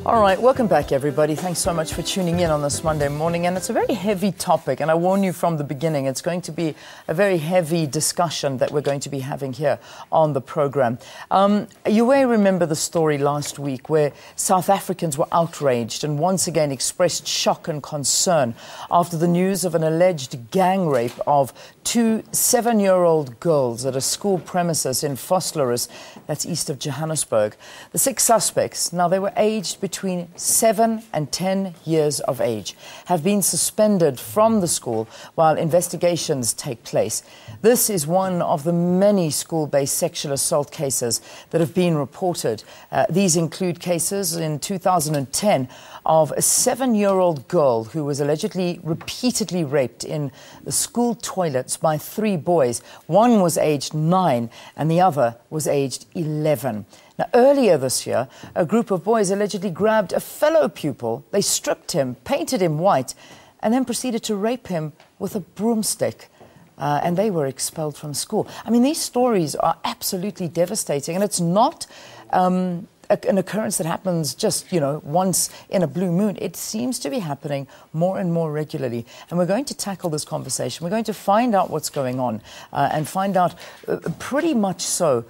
All right, welcome back, everybody. Thanks so much for tuning in on this Monday morning. And it's a very heavy topic, and I warn you from the beginning, it's going to be a very heavy discussion that we're going to be having here on the program. You may remember the story last week where South Africans were outraged and once again expressed shock and concern after the news of an alleged gang rape of two 7-year-old girls at a school premises in Vosloorus, that's east of Johannesburg. The 6 suspects, now they were aged between 7 and 10 years of age, have been suspended from the school while investigations take place. This is one of the many school-based sexual assault cases that have been reported. These include cases in 2010 of a 7-year-old girl who was allegedly repeatedly raped in the school toilets by 3 boys. One was aged 9 and the other was aged 11. Now, earlier this year, a group of boys allegedly grabbed a fellow pupil. They stripped him, painted him white, and then proceeded to rape him with a broomstick. And they were expelled from school. I mean, these stories are absolutely devastating, and it's not an occurrence that happens just, once in a blue moon. It seems to be happening more and more regularly. And we're going to tackle this conversation. We're going to find out what's going on and find out pretty much so,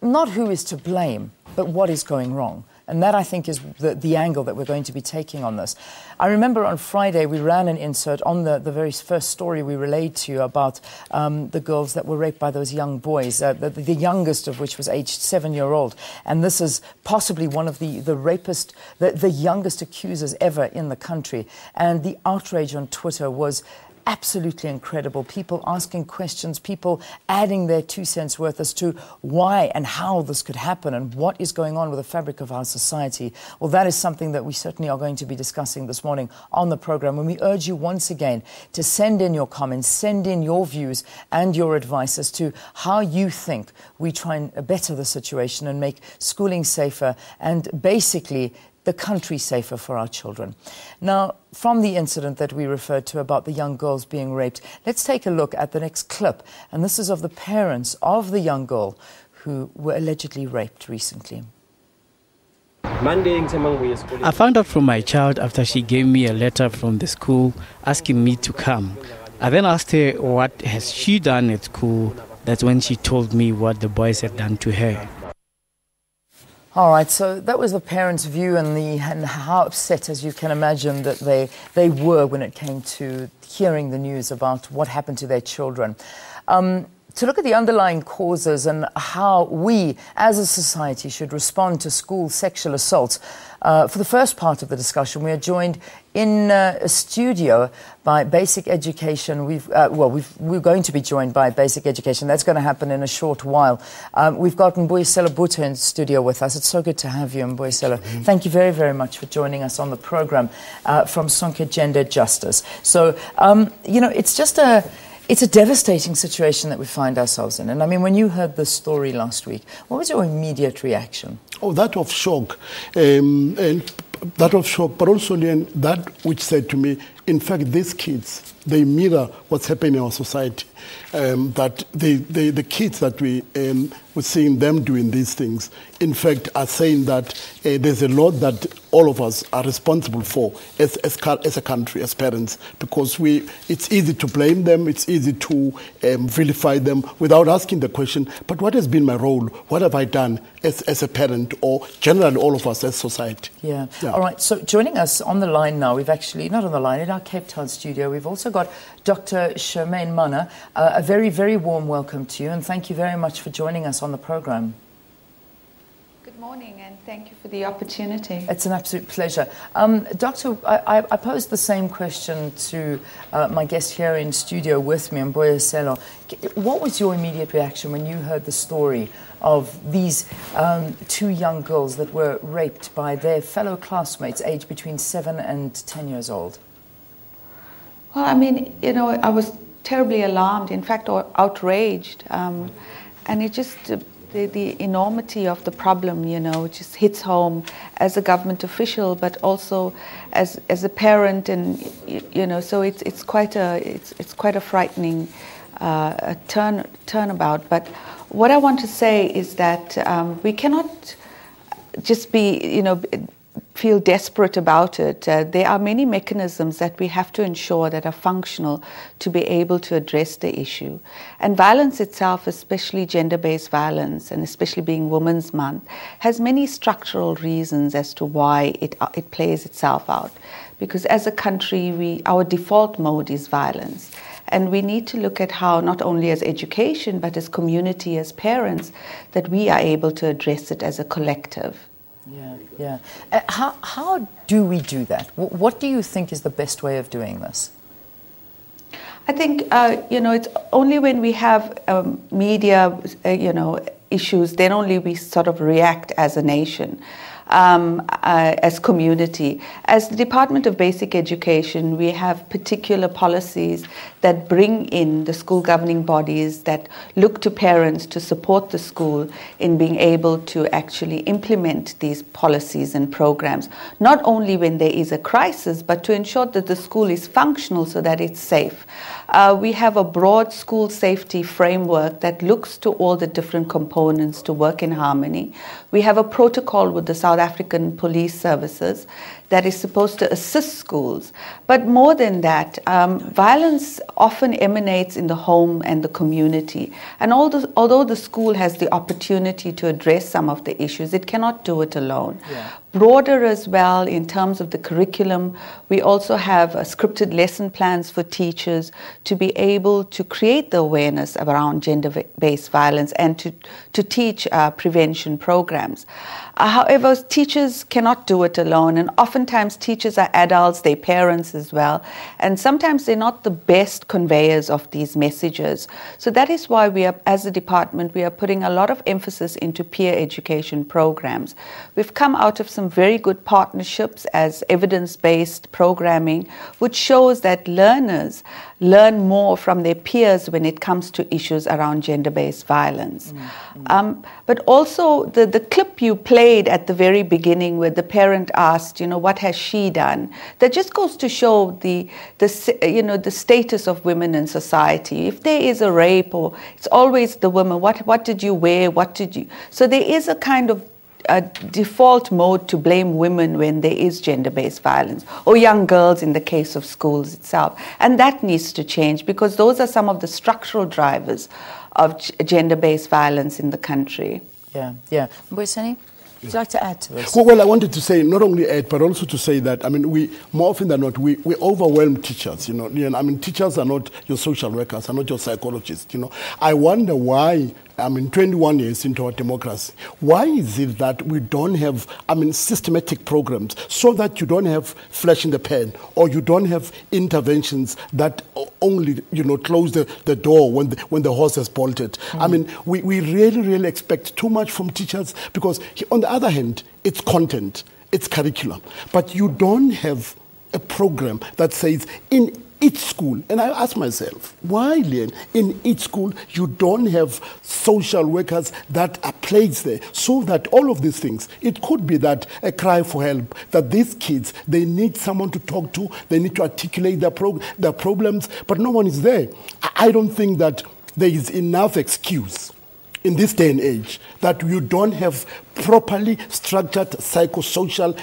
not who is to blame, but what is going wrong. And that, I think, is the angle that we're going to be taking on this. I remember on Friday we ran an insert on the very first story we relayed to you about the girls that were raped by those young boys, the youngest of which was aged 7-year-old. And this is possibly one of the youngest accusers ever in the country. And the outrage on Twitter was absolutely incredible. People asking questions, people adding their 2 cents worth as to why and how this could happen and what is going on with the fabric of our society. Well, that is something that we certainly are going to be discussing this morning on the program, when we urge you once again to send in your comments, send in your views and your advice as to how you think we try and better the situation and make schooling safer and basically the country safer for our children. Now, from the incident that we referred to about the young girls being raped, let's take a look at the next clip. And this is of the parents of the young girl who were allegedly raped recently. I found out from my child after she gave me a letter from the school asking me to come. I then asked her what has she done at school. That's when she told me what the boys had done to her. All right, so that was the parents' view and how upset, as you can imagine, that they were when it came to hearing the news about what happened to their children. To look at the underlying causes and how we, as a society, should respond to school sexual assaults. For the first part of the discussion, we are joined in a studio by Basic Education. We're going to be joined by Basic Education. That's going to happen in a short while. We've got Mbuyiselo Butha in studio with us. It's so good to have you, Mbuyiselo. Thank you very, very much for joining us on the program from Sonke Gender Justice. So, it's a devastating situation that we find ourselves in. And I mean, when you heard the story last week, what was your immediate reaction? Oh, that of shock. And that of shock, but also then that which said to me, in fact, these kids, they mirror what's happening in our society. That the kids that we're seeing them doing these things, in fact, are saying that there's a lot that all of us are responsible for as a country, as parents, because it's easy to blame them, it's easy to vilify them without asking the question, but what has been my role? What have I done as a parent, or generally all of us as society? Yeah. All right, so joining us on the line now, we've actually, not on the line, in our Cape Town studio, we've also got Dr. Charmaine Mana. A very, very warm welcome to you, and thank you very much for joining us on the program. Good morning, and thank you for the opportunity. It's an absolute pleasure. Doctor, I posed the same question to my guest here in studio with me, Mbuyiselo. What was your immediate reaction when you heard the story of these 2 young girls that were raped by their fellow classmates aged between 7 and 10 years old? Well, I mean, I was terribly alarmed, in fact, outraged. And it just, the enormity of the problem, just hits home as a government official, but also as a parent, and so it's quite a frightening turnabout. But what I want to say is that we cannot just be, feel desperate about it, there are many mechanisms that we have to ensure that are functional to be able to address the issue. And violence itself, especially gender-based violence, and especially being Women's Month, has many structural reasons as to why it plays itself out. Because as a country, our default mode is violence. And we need to look at how, not only as education, but as community, as parents, that we are able to address it as a collective. Yeah. How do we do that? What do you think is the best way of doing this? I think, it's only when we have media, issues, then only we sort of react as a nation. As community. As the Department of Basic Education, we have particular policies that bring in the school governing bodies that look to parents to support the school in being able to actually implement these policies and programs, not only when there is a crisis, but to ensure that the school is functional so that it's safe. We have a broad school safety framework that looks to all the different components to work in harmony. We have a protocol with the South African Police Services that is supposed to assist schools. But more than that, violence often emanates in the home and the community. And although the school has the opportunity to address some of the issues, it cannot do it alone. Yeah. Broader as well, in terms of the curriculum, we also have scripted lesson plans for teachers to be able to create the awareness around gender-based violence and to teach prevention programs. However, teachers cannot do it alone, and oftentimes teachers are adults, they're parents as well, and sometimes they're not the best conveyors of these messages. So that is why we are, as a department, we are putting a lot of emphasis into peer education programs. We've come out of some very good partnerships as evidence-based programming, which shows that learners learn more from their peers when it comes to issues around gender-based violence. But also the clip you played at the very beginning where the parent asked, what has she done? That just goes to show the status of women in society. If there is a rape, or it's always the woman, what did you wear? So there is a kind of a default mode to blame women when there is gender-based violence, or young girls in the case of schools itself. And that needs to change, because those are some of the structural drivers of gender-based violence in the country. Yeah. Mbuyiseni, would you like to add to this? Well, I wanted to say, not only add, but also to say that, we, more often than not, we overwhelm teachers, teachers are not your social workers, are not your psychologists, I wonder why, 21 years into our democracy, why is it that we don't have, systematic programs so that you don't have flash in the pan, or you don't have interventions that only, close the door when the horse has bolted. We really, really expect too much from teachers, because on the other hand, it's content, it's curriculum, but you don't have a program that says in each school, and I ask myself, why, Leon, in each school you don't have social workers that are placed there, so that all of these things, it could be that a cry for help, that these kids, they need someone to talk to, they need to articulate their problems, but no one is there. I don't think that there is enough excuse in this day and age that you don't have properly structured psychosocial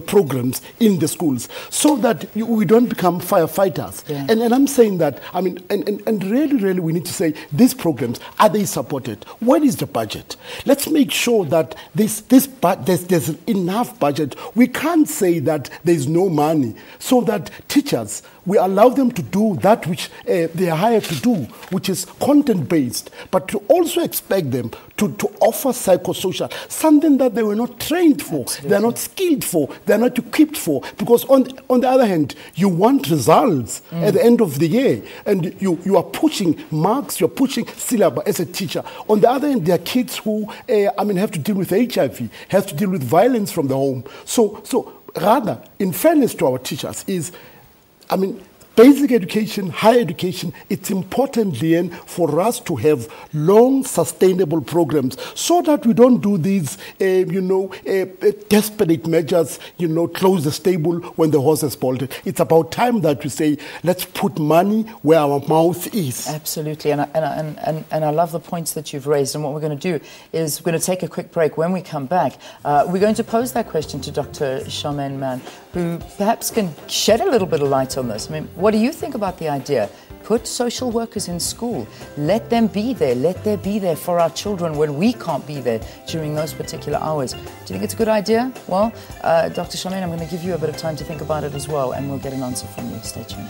programs in the schools, so that we don't become firefighters. Yeah. And I'm saying that, and really we need to say, these programs, are they supported? What is the budget? Let's make sure that there's enough budget. We can't say that there's no money, so that teachers, we allow them to do that which they are hired to do, which is content-based, but to also expect them to offer psychosocial, something that they were not trained for, Absolutely. They're not skilled for, they're not equipped for. Because on the other hand, you want results at the end of the year, and you are pushing marks, you're pushing syllabus as a teacher. On the other hand, there are kids who have to deal with HIV, have to deal with violence from the home. So rather, in fairness to our teachers, is basic education, higher education, it's important then for us to have long, sustainable programs so that we don't do these, desperate measures, close the stable when the horse has bolted. It's about time that we say, let's put money where our mouth is. Absolutely, and I love the points that you've raised. And what we're going to do is we're going to take a quick break. When we come back, we're going to pose that question to Dr. Charmaine Mann, who perhaps can shed a little bit of light on this. I mean, what do you think about the idea? Put social workers in school. Let them be there. Let them be there for our children when we can't be there during those particular hours. Do you think it's a good idea? Well, Dr. Charmaine, I'm going to give you a bit of time to think about it as well, and we'll get an answer from you. Stay tuned.